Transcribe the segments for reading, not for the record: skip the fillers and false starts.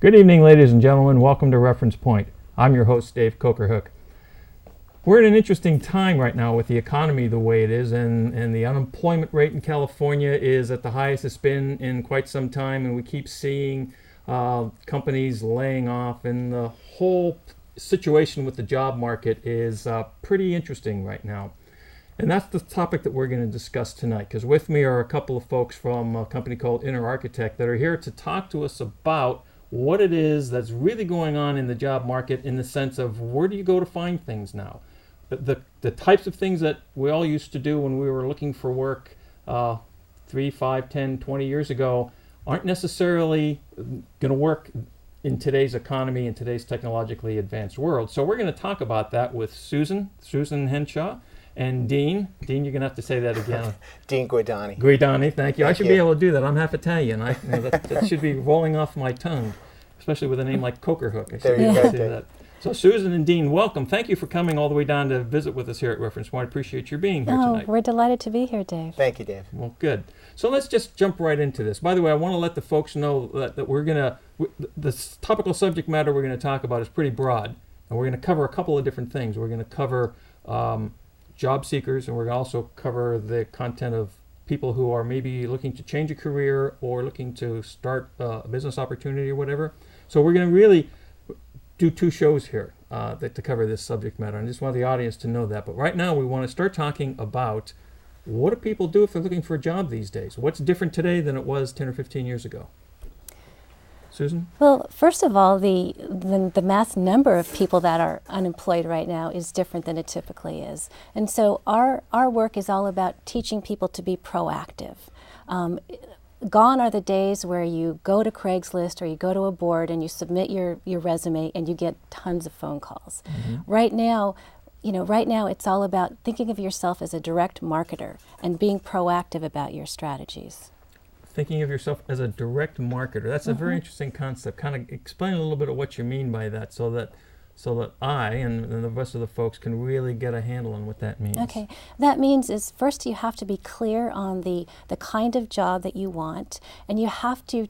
Good evening, ladies and gentlemen. Welcome to Reference Point. I'm your host, Dave Cokerhook. We're in an interesting time right now with the economy the way it is, and the unemployment rate in California is at the highest it's been in quite some time, and we keep seeing companies laying off, and the whole situation with the job market is pretty interesting right now. And that's the topic that we're going to discuss tonight, because with me are a couple of folks from a company called Inner Architect that are here to talk to us about what it is that's really going on in the job market, in the sense of where do you go to find things now. The types of things that we all used to do when we were looking for work 3, 5, 10, 20 years ago aren't necessarily going to work in today's economy, in today's technologically advanced world. So we're going to talk about that with Susan Henshaw, and Dean, you're going to have to say that again. Dean Guidani. Guidani, thank you. I should you. be able to do that. I'm half Italian. That should be rolling off my tongue, especially with a name like Cokerhook. I should be able to say that. So Susan and Dean, welcome. Thank you for coming all the way down to visit with us here at Reference Point. I appreciate your being here tonight. We're delighted to be here, Dave. Thank you, Dave. Well, good. So let's just jump right into this. By the way, I want to let the folks know that we're going to, this topical subject matter we're going to talk about is pretty broad, and we're going to cover a couple of different things. We're going to cover job seekers, and we're going to also cover the content of people who are maybe looking to change a career or looking to start a business opportunity or whatever. So we're going to really do 2 shows here to cover this subject matter. And I just want the audience to know that. But right now we want to start talking about what do people do if they're looking for a job these days? What's different today than it was 10 or 15 years ago? Susan? Well, first of all, the mass number of people that are unemployed right now is different than it typically is. And so our work is all about teaching people to be proactive. Gone are the days where you go to Craigslist or you go to a board and you submit your resume and you get tons of phone calls. Mm-hmm. Right now it's all about thinking of yourself as a direct marketer and being proactive about your strategies. Thinking of yourself as a direct marketer. That's a very interesting concept. Kind of explain a little bit of what you mean by that, so that I and the rest of the folks can really get a handle on what that means. Okay, that means is first you have to be clear on the kind of job that you want, and you have to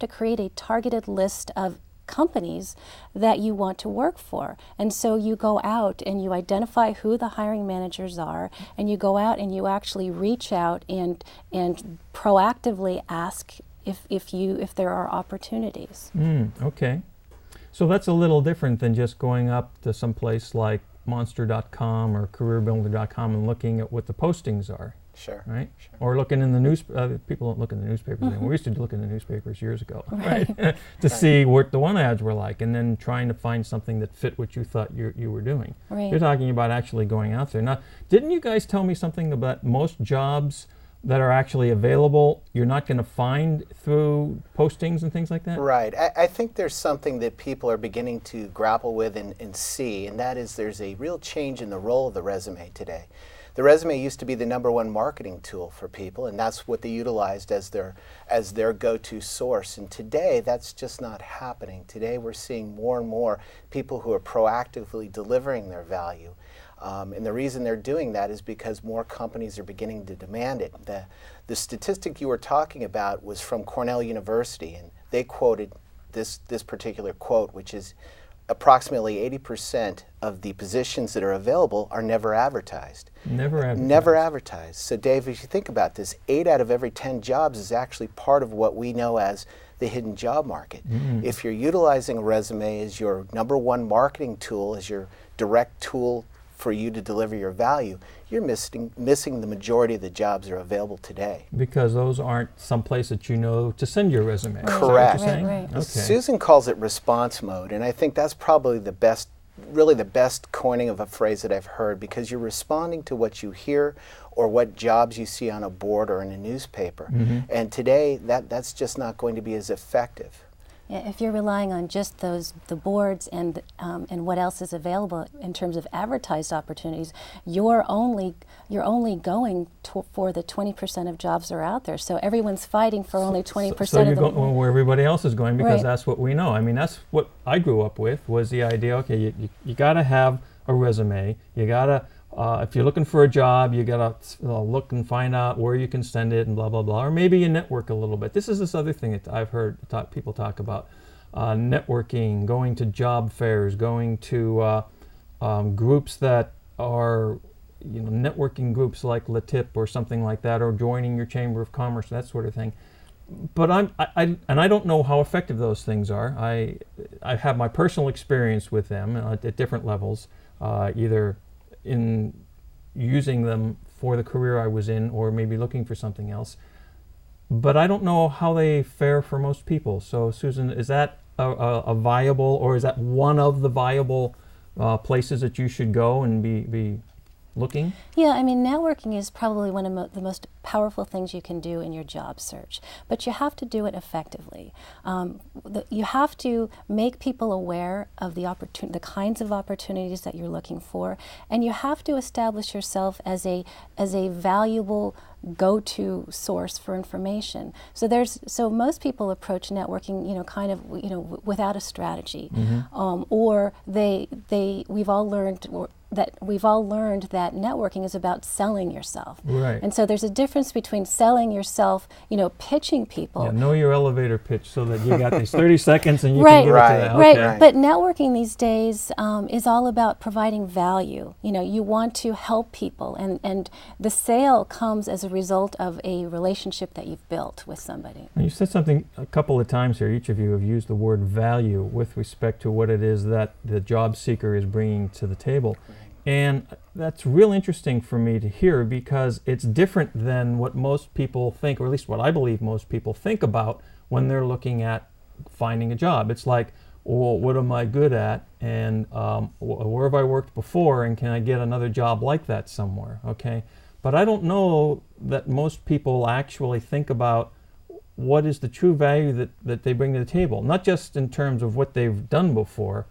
create a targeted list of companies that you want to work for. And so you go out and you identify who the hiring managers are, and you go out and you actually reach out and proactively ask if there are opportunities. Okay. So that's a little different than just going up to some place like monster.com or careerbuilder.com and looking at what the postings are. Sure. Right? Sure. Or looking in the people don't look in the newspapers anymore. We used to look in the newspapers years ago, right? To see what the one ads were like, and then trying to find something that fit what you thought you were doing. Right. You're talking about actually going out there. Now, didn't you guys tell me something about most jobs that are actually available you're not going to find through postings and things like that? Right. I think there's something that people are beginning to grapple with and see, and that is there's a real change in the role of the resume today. The resume used to be the #1 marketing tool for people, and that's what they utilized as their go-to source. And today, that's just not happening. Today, we're seeing more and more people who are proactively delivering their value. And the reason they're doing that is because more companies are beginning to demand it. The statistic you were talking about was from Cornell University, and they quoted this particular quote, which is approximately 80% of the positions that are available are never advertised. Never advertised. So Dave, if you think about this, 8 out of every 10 jobs is actually part of what we know as the hidden job market. Mm-hmm. If you're utilizing a resume as your #1 marketing tool, as your direct tool for you to deliver your value, you're missing the majority of the jobs that are available today. Because those aren't someplace that you know to send your resume. Correct. Right. Okay. Susan calls it response mode, and I think that's probably the best coining of a phrase that I've heard, because you're responding to what you hear or what jobs you see on a board or in a newspaper. Mm-hmm. And today, that's just not going to be as effective. Yeah, if you're relying on just the boards and what else is available in terms of advertised opportunities, you're only going for the 20% of jobs that are out there. So everyone's fighting for only 20% so of you're them. going where everybody else is going, because Right. that's what we know. I mean, that's what I grew up with, was the idea. Okay, you got to have a resume. You got to if you're looking for a job, you got to look and find out where you can send it and blah, blah, blah. Or maybe you network a little bit. This is this other thing that I've heard people talk about. networking, going to job fairs, going to groups that are, networking groups like LaTip or something like that, or joining your Chamber of Commerce, that sort of thing. But I don't know how effective those things are. I have my personal experience with them at different levels, either in using them for the career I was in, or maybe looking for something else. But I don't know how they fare for most people. So, Susan, is that a viable, or is that one of the viable places that you should go and be looking? Yeah, I mean, networking is probably one of the most powerful things you can do in your job search, but you have to do it effectively. You have to make people aware of the kinds of opportunities that you're looking for, and you have to establish yourself as a valuable go-to source for information. So most people approach networking, without a strategy, or we've all learned that networking is about selling yourself. Right. And so there's a difference between selling yourself, pitching people. Yeah, know your elevator pitch, so that you got these 30 seconds and you Right. can give it to them. Right. Okay. But networking these days is all about providing value. You want to help people, and the sale comes as a result of a relationship that you've built with somebody. And you said something a couple of times here. Each of you have used the word value with respect to what it is that the job seeker is bringing to the table. And that's real interesting for me to hear, because it's different than what most people think, or at least what I believe most people think about when they're looking at finding a job. It's like, well, what am I good at, and where have I worked before, and can I get another job like that somewhere? Okay, but I don't know that most people actually think about what is the true value that they bring to the table, not just in terms of what they've done before,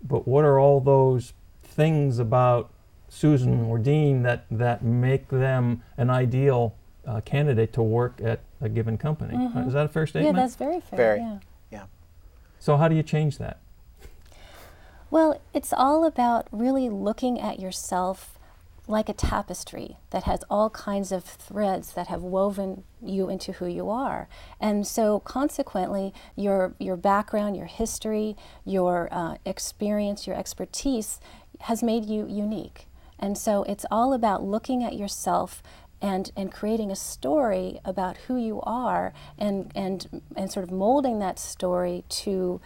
but what are all those things about Susan or Dean that make them an ideal candidate to work at a given company. Is that a fair statement? Yeah, that's very fair. Very. Yeah. So how do you change that? Well, it's all about really looking at yourself like a tapestry that has all kinds of threads that have woven you into who you are. And so consequently, your background, your history, your experience, your expertise has made you unique. And so it's all about looking at yourself and creating a story about who you are, and sort of molding that story to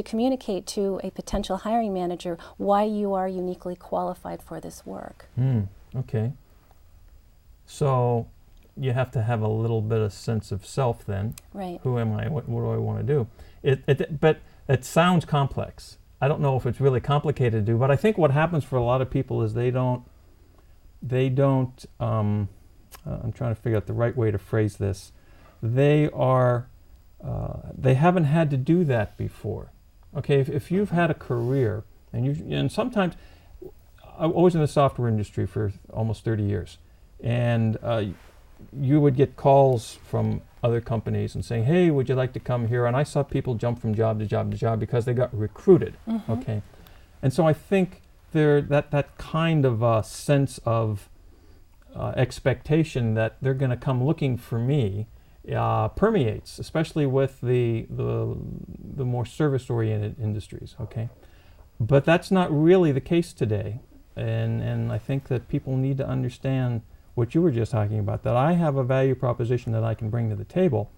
communicate to a potential hiring manager why you are uniquely qualified for this work. Okay. So you have to have a little bit of sense of self then. Right. Who am I? What do I want to do? But it sounds complex. I don't know if it's really complicated to do, but I think what happens for a lot of people is they don't I'm trying to figure out the right way to phrase this. They haven't had to do that before. Okay, if you've had a career, and sometimes, I was in the software industry for almost 30 years, and you would get calls from other companies and saying, hey, would you like to come here? And I saw people jump from job to job to job because they got recruited. Okay, and so I think that kind of sense of expectation that they're going to come looking for me permeates, especially with the more service-oriented industries. Okay, but that's not really the case today, and I think that people need to understand what you were just talking about, that I have a value proposition that I can bring to the table.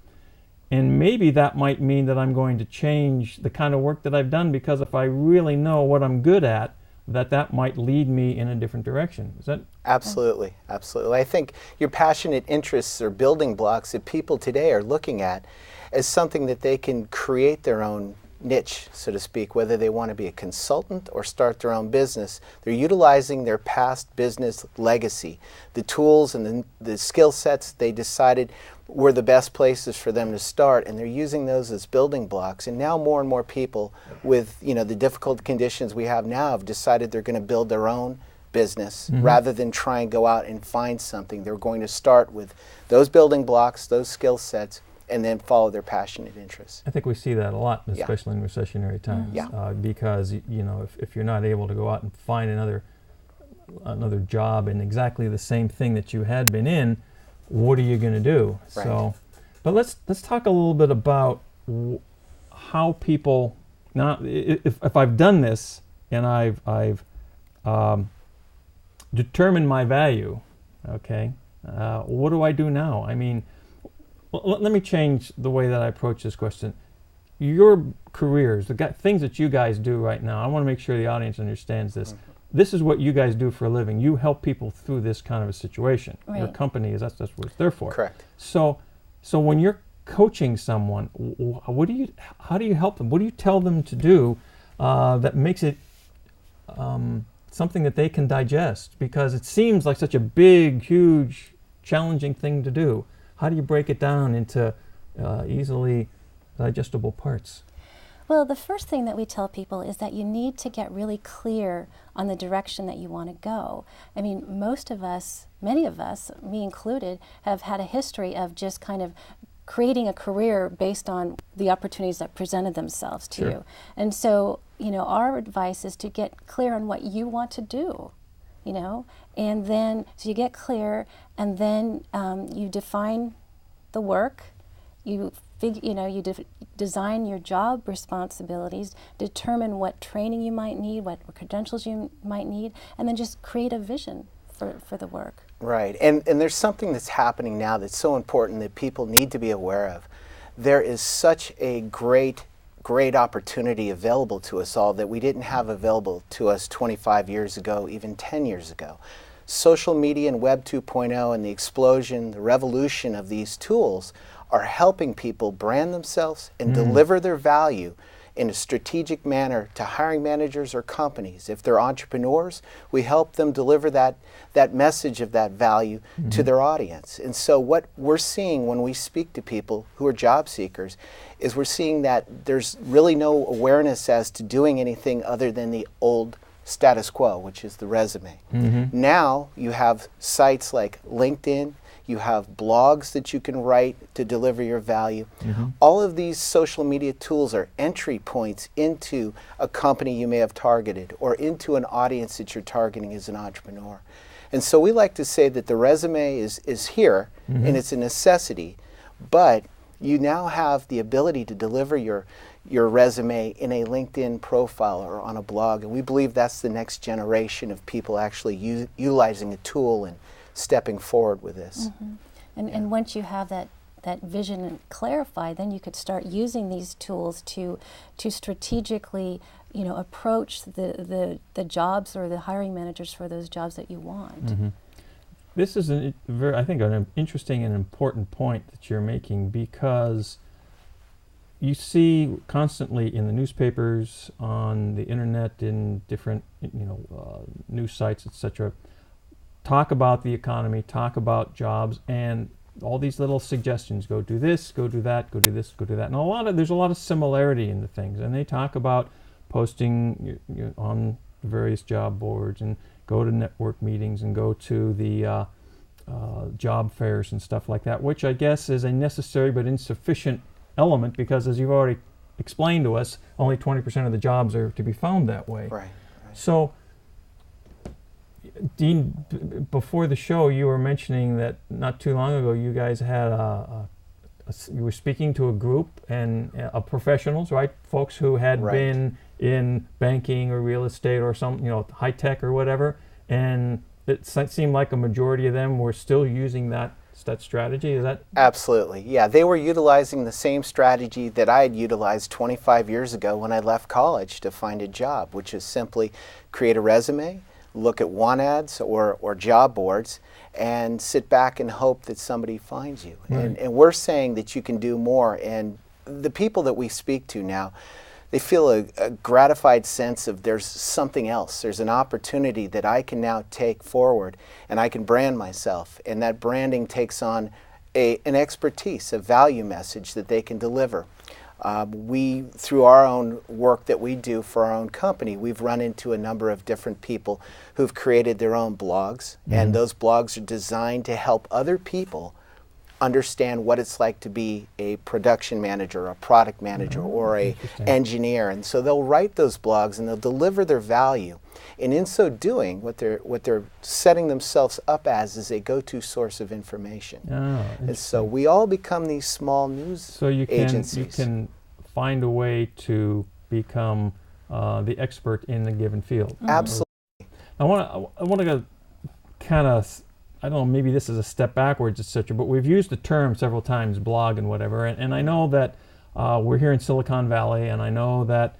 And maybe that might mean that I'm going to change the kind of work that I've done, because if I really know what I'm good at, that might lead me in a different direction. Is that? Absolutely, absolutely. I think your passionate interests are building blocks that people today are looking at as something that they can create their own niche, so to speak, whether they want to be a consultant or start their own business. They're utilizing their past business legacy, the tools and the skill sets they decided were the best places for them to start, and they're using those as building blocks. And now more and more people with the difficult conditions we have now have decided they're going to build their own business rather than try and go out and find something. They're going to start with those building blocks, those skill sets, and then follow their passionate interests. I think we see that a lot, especially in recessionary times. Because if you're not able to go out and find another job in exactly the same thing that you had been in, what are you going to do? Right. So, but let's talk a little bit about how people now, if I've done this and I've determined my value, okay, what do I do now? I mean, let me change the way that I approach this question. Your careers, things that you guys do right now, I want to make sure the audience understands this. Mm-hmm. This is what you guys do for a living. You help people through this kind of a situation. Right. Your company that's what it's there for. Correct. So when you're coaching someone, how do you help them? What do you tell them to do that makes it something that they can digest? Because it seems like such a big, huge, challenging thing to do. How do you break it down into easily digestible parts? Well, the first thing that we tell people is that you need to get really clear on the direction that you want to go. I mean, many of us, me included, have had a history of just kind of creating a career based on the opportunities that presented themselves to you. And so, our advice is to get clear on what you want to do, and then, so you get clear, and then you define the work, you design your job responsibilities, determine what training you might need, what credentials you might need, and then just create a vision for the work. Right, and there's something that's happening now that's so important that people need to be aware of. There is such a great opportunity available to us all that we didn't have available to us 25 years ago, even 10 years ago. Social media and Web 2.0 and the explosion, the revolution of these tools are helping people brand themselves and deliver their value in a strategic manner to hiring managers or companies. If they're entrepreneurs, we help them deliver that message of that value to their audience. And so what we're seeing when we speak to people who are job seekers is we're seeing that there's really no awareness as to doing anything other than the old status quo, which is the resume. Now you have sites like LinkedIn, you have blogs that you can write to deliver your value. All of these social media tools are entry points into a company you may have targeted or into an audience that you're targeting as an entrepreneur. And so we like to say that the resume is here and it's a necessity, but you now have the ability to deliver your resume in a LinkedIn profile or on a blog. And we believe that's the next generation of people actually utilizing a tool and stepping forward with this. And once you have that vision clarified, then you could start using these tools to strategically, approach the jobs or the hiring managers for those jobs that you want. This is I think an interesting and important point that you're making, because you see constantly in the newspapers, on the internet, in different news sites, etc., talk about the economy, talk about jobs, and all these little suggestions: go do this, go do that, go do this, go do that. And there's a lot of similarity in the things. And they talk about posting on various job boards, and go to network meetings, and go to the job fairs and stuff like that, which I guess is a necessary but insufficient element, because as you've already explained to us, only 20% of the jobs are to be found that way. Right. So, Dean, before the show, you were mentioning that not too long ago you guys had you were speaking to a group of professionals, right? Folks who had been in banking or real estate or some, high tech or whatever, and it seemed like a majority of them were still using that strategy. Is that? Absolutely. Yeah, they were utilizing the same strategy that I had utilized 25 years ago when I left college to find a job, which is simply create a resume, look at want ads or job boards, and sit back and hope that somebody finds you. Right. And we're saying that you can do more. And the people that we speak to now, they feel a gratified sense of there's something else. There's an opportunity that I can now take forward, and I can brand myself. And that branding takes on an expertise, a value message that they can deliver. We, through our own work that we do for our own company, we've run into a number of different people who've created their own blogs, and those blogs are designed to help other people understand what it's like to be a production manager, a product manager, or a engineer. And so they'll write those blogs and they'll deliver their value. And in so doing, what they're setting themselves up as is a go-to source of information. And so we all become these small news agencies. You can find a way to become the expert in a given field. Absolutely. I want to go kind of, I don't know, maybe this is a step backwards, etc., but we've used the term several times, blog and whatever, and I know that we're here in Silicon Valley, and I know that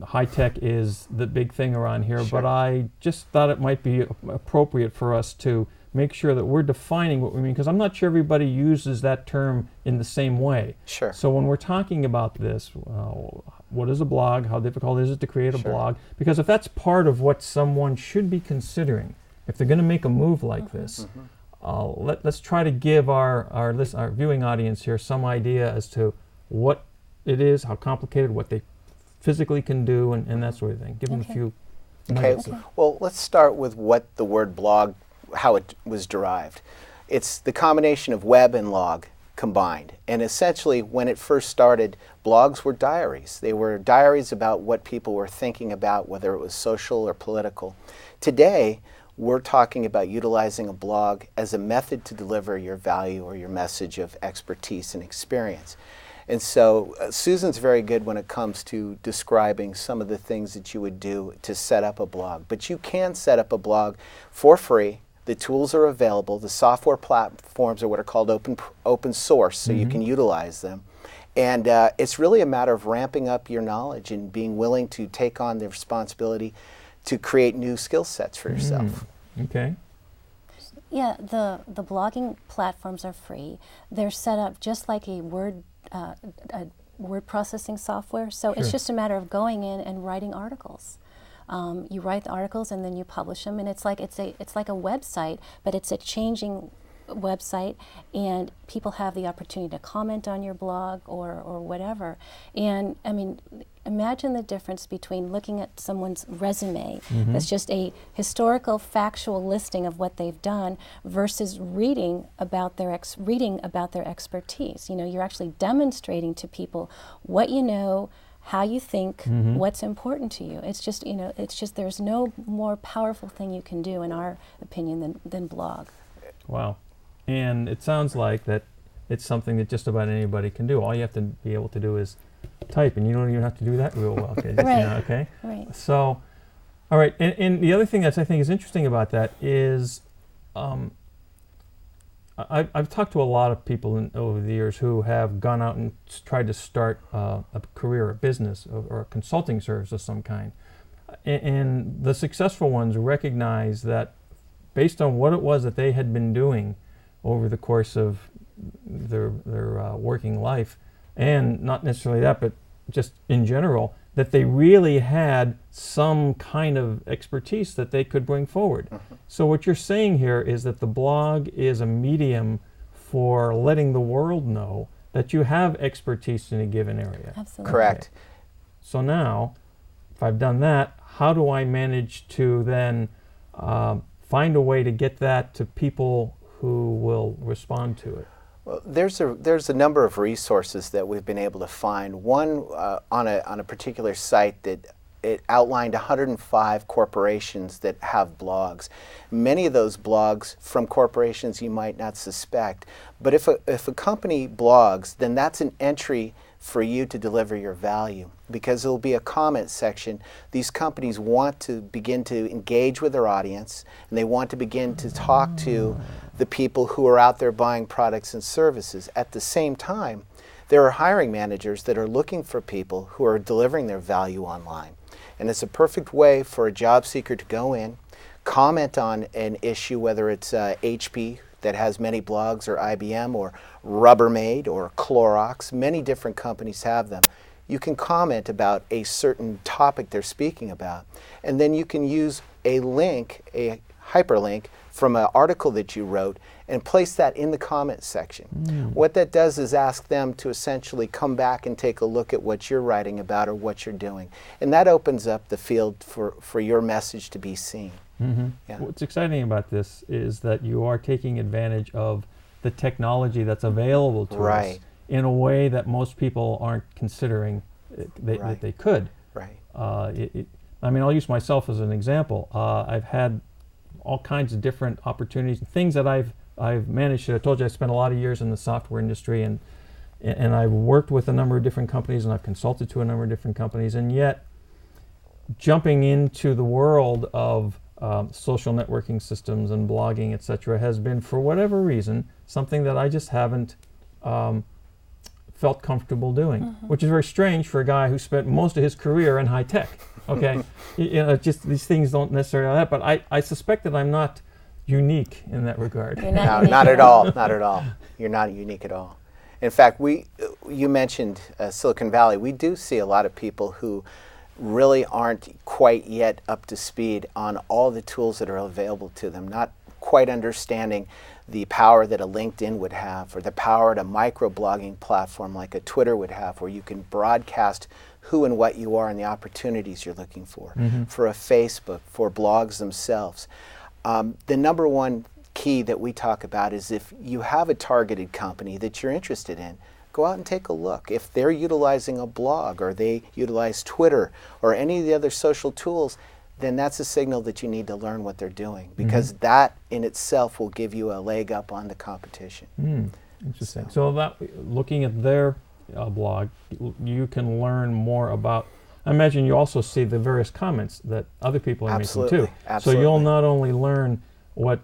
high tech is the big thing around here, Sure. but I just thought it might be appropriate for us to make sure that we're defining what we mean, because I'm not sure everybody uses that term in the same way. Sure. So when we're talking about this, what is a blog? How difficult is it to create a Sure. blog? Because if that's part of what someone should be considering, if they're going to make a move like this, let's try to give our viewing audience here some idea as to what it is, how complicated, what they physically can do, and that sort of thing. Give them a few Okay. nuggets. Well, let's start with what the word blog, how it was derived. It's the combination of web and log combined. And essentially, when it first started, blogs were diaries. They were diaries about what people were thinking about, whether it was social or political. Today, we're talking about utilizing a blog as a method to deliver your value or your message of expertise and experience. And so Susan's very good when it comes to describing some of the things that you would do to set up a blog. But you can set up a blog for free. The tools are available. The software platforms are what are called open source, so you can utilize them. And it's really a matter of ramping up your knowledge and being willing to take on the responsibility to create new skill sets for yourself. Okay. Yeah, the blogging platforms are free. They're set up just like a word processing software. So it's just a matter of going in and writing articles. You write the articles and then you publish them, and it's like a website, but it's a changing website, and people have the opportunity to comment on your blog or whatever. And I mean, imagine the difference between looking at someone's resume that's just a historical, factual listing of what they've done versus reading about their expertise. You know, you're actually demonstrating to people what you know, how you think, what's important to you. It's just, you know, there's no more powerful thing you can do, in our opinion, than blog. Wow. And it sounds like that it's something that just about anybody can do. All you have to be able to do is type, and you don't even have to do that real well. Okay? Right. You know, okay? Right. So, all right. And the other thing that I think is interesting about that is I've talked to a lot of people over the years who have gone out and tried to start a career, a business, or a consulting service of some kind. And the successful ones recognize that based on what it was that they had been doing over the course of their working life, and not necessarily that, but just in general, that they really had some kind of expertise that they could bring forward. So what you're saying here is that the blog is a medium for letting the world know that you have expertise in a given area. Absolutely. Correct. Okay. So now, if I've done that, how do I manage to then find a way to get that to people who will respond to it? Well, there's a number of resources that we've been able to find. One on a particular site that it outlined 105 corporations that have blogs. Many of those blogs from corporations you might not suspect. But if a company blogs, then that's an entry for you to deliver your value, because there'll be a comment section. These companies want to begin to engage with their audience, and they want to begin to talk to the people who are out there buying products and services. At the same time, there are hiring managers that are looking for people who are delivering their value online. And it's a perfect way for a job seeker to go in, comment on an issue, whether it's HP that has many blogs, or IBM, or Rubbermaid, or Clorox. Many different companies have them. You can comment about a certain topic they're speaking about, and then you can use a link, a hyperlink from an article that you wrote, and place that in the comment section. What that does is ask them to essentially come back and take a look at what you're writing about or what you're doing. And that opens up the field for your message to be seen. Yeah. What's exciting about this is that you are taking advantage of the technology that's available to us in a way that most people aren't considering that they could. Right. I mean, I'll use myself as an example. I've had all kinds of different opportunities, things that I've managed to. I told you I spent a lot of years in the software industry, and and I've worked with a number of different companies, and I've consulted to a number of different companies, and yet jumping into the world of social networking systems and blogging, etc., has been, for whatever reason, something that I just haven't felt comfortable doing, which is very strange for a guy who spent most of his career in high tech. Okay, just these things don't necessarily have that, but I suspect that I'm not unique in that regard. You're No, unique not at all. Not at all. You're not unique at all. In fact, you mentioned Silicon Valley. We do see a lot of people who really aren't quite yet up to speed on all the tools that are available to them, not quite understanding the power that a LinkedIn would have, or the power that a microblogging platform like a Twitter would have, where you can broadcast who and what you are and the opportunities you're looking for a Facebook, for blogs themselves. The number one key that we talk about is, if you have a targeted company that you're interested in, go out and take a look. If they're utilizing a blog, or they utilize Twitter or any of the other social tools, then that's a signal that you need to learn what they're doing, because that in itself will give you a leg up on the competition. Interesting. So that, looking at their blog, you can learn more about, I imagine you also see the various comments that other people are making too. Absolutely. So you'll not only learn what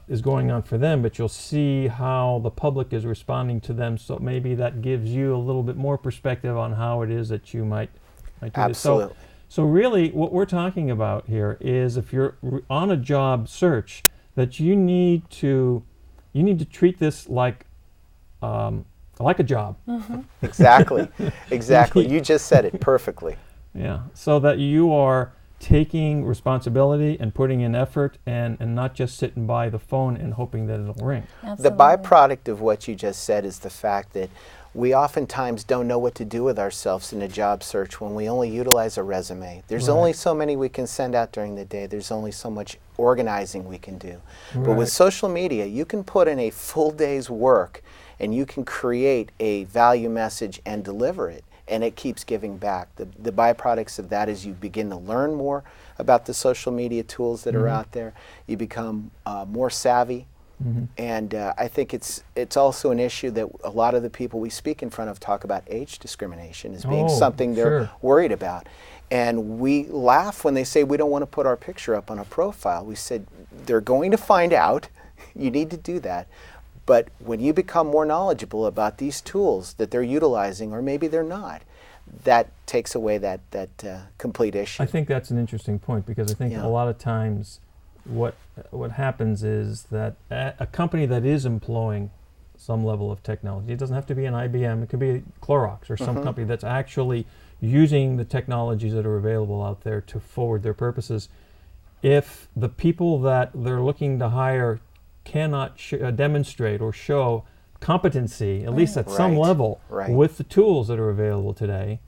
is going on for them, but you'll see how the public is responding to them. So maybe that gives you a little bit more perspective on how it is that you might do Absolutely. this. So really, what we're talking about here is, if you're on a job search, that you need to treat this like a job. Exactly. Exactly. You just said it perfectly. Yeah. So that you are taking responsibility and putting in effort, and not just sitting by the phone and hoping that it'll ring. Absolutely. The byproduct of what you just said is the fact that we oftentimes don't know what to do with ourselves in a job search when we only utilize a resume. There's only so many we can send out during the day. There's only so much organizing we can do. But with social media, you can put in a full day's work, and you can create a value message and deliver it, and it keeps giving back. The byproducts of that is you begin to learn more about the social media tools that are out there. You become more savvy. And I think it's also an issue that a lot of the people we speak in front of talk about age discrimination as being something they're worried about. And we laugh when they say we don't want to put our picture up on a profile. We said, they're going to find out. You need to do that. But when you become more knowledgeable about these tools that they're utilizing, or maybe they're not, that takes away that complete issue. I think that's an interesting point, because I think a lot of times what happens is that a company that is employing some level of technology, it doesn't have to be an IBM, it could be Clorox or some company that's actually using the technologies that are available out there to forward their purposes. If the people that they're looking to hire cannot demonstrate or show competency, at least at some level, with the tools that are available today,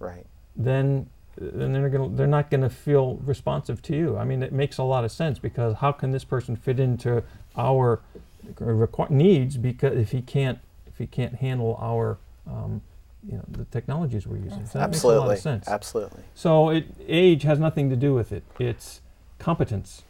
then they're not going to feel responsive to you. I mean, it makes a lot of sense, because how can this person fit into our needs? Because if he can't handle our the technologies we're using, so that makes a lot of sense. Absolutely. So age has nothing to do with it. It's competence.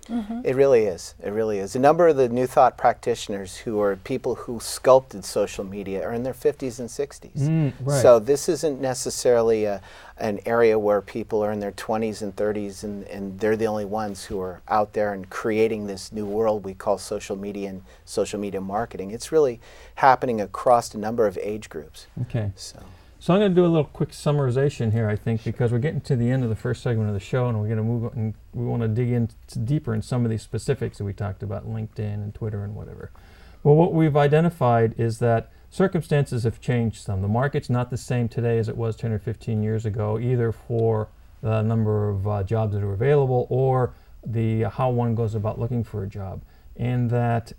It really is. It really is. A number of the New Thought practitioners, who are people who sculpted social media, are in their 50s and 60s. So this isn't necessarily an area where people are in their 20s and 30s and they're the only ones who are out there and creating this new world we call social media and social media marketing. It's really happening across a number of age groups. Okay. So I'm going to do a little quick summarization here, I think, because we're getting to the end of the first segment of the show, and we're going to move on, and we want to dig in deeper in some of these specifics that we talked about, LinkedIn and Twitter and whatever. Well, what we've identified is that circumstances have changed some. The market's not the same today as it was 10 or 15 years ago, either for the number of jobs that are available or the how one goes about looking for a job. And that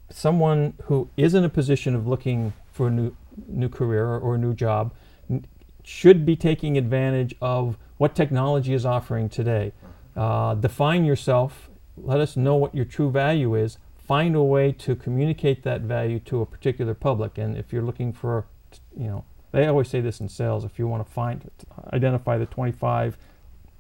someone who is in a position of looking for a new career or a new job should be taking advantage of what technology is offering today. Define yourself, let us know what your true value is, find a way to communicate that value to a particular public. And if you're looking for, they always say this in sales, if you want to identify the 25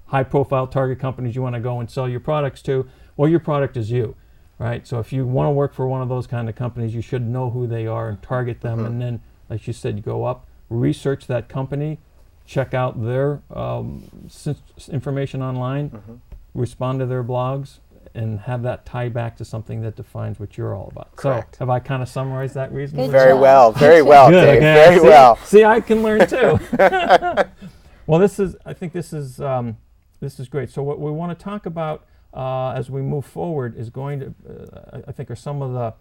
high profile target companies you want to go and sell your products to, well, your product is you. Right, so if you want to work for one of those kind of companies, you should know who they are and target them, and then like you said, you go up, research that company, check out their information online, respond to their blogs, and have that tie back to something that defines what you're all about. Correct. So have I kind of summarized that reasonably? Good Very job. well, very well, Good, Dave, okay. very See? well. See, I can learn too. Well, I think this is great. So what we want to talk about as we move forward is going to, I think, are some of the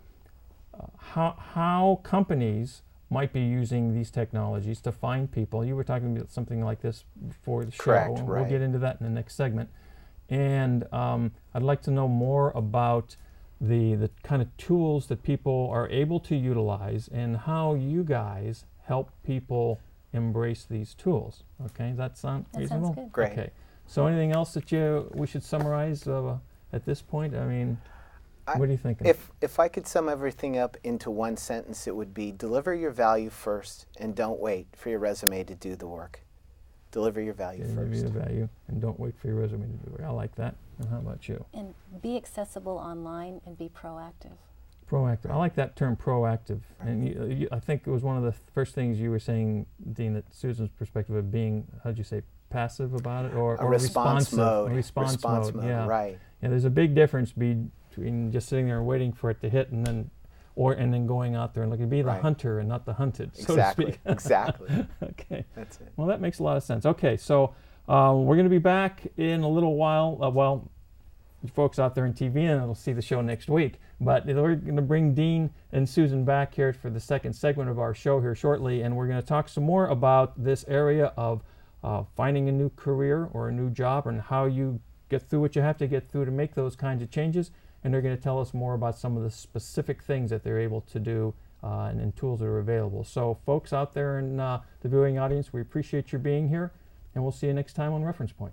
how companies might be using these technologies to find people. You were talking about something like this before the show. Correct, And right. We'll get into that in the next segment. And I'd like to know more about the kind of tools that people are able to utilize and how you guys help people embrace these tools. Okay, that sound reasonable? Sounds good. Great. Okay. So anything else that we should summarize at this point? I mean, what are you thinking? If I could sum everything up into one sentence, it would be deliver your value first and don't wait for your resume to do the work. Deliver your value Give first. you the value and don't wait for your resume to do it. I like that. And how about you? And be accessible online and be proactive. Proactive. I like that term, proactive. And I think it was one of the first things you were saying, Dean, that Susan's perspective of being, how'd you say, passive about it, or response responsive. mode. A response mode. Yeah. Right. Yeah. There's a big difference between just sitting there and waiting for it to hit, and then going out there and looking. Be the Right. hunter and not the hunted, so Exactly. to speak. Exactly. Okay. That's it. Well, that makes a lot of sense. Okay, so we're going to be back in a little while. Well, you folks out there in TV and will see the show next week. But we're going to bring Dean and Susan back here for the second segment of our show here shortly, and we're going to talk some more about this area of finding a new career or a new job and how you get through what you have to get through to make those kinds of changes. And they're going to tell us more about some of the specific things that they're able to do and tools that are available. So folks out there in the viewing audience, we appreciate your being here, and we'll see you next time on Reference Point.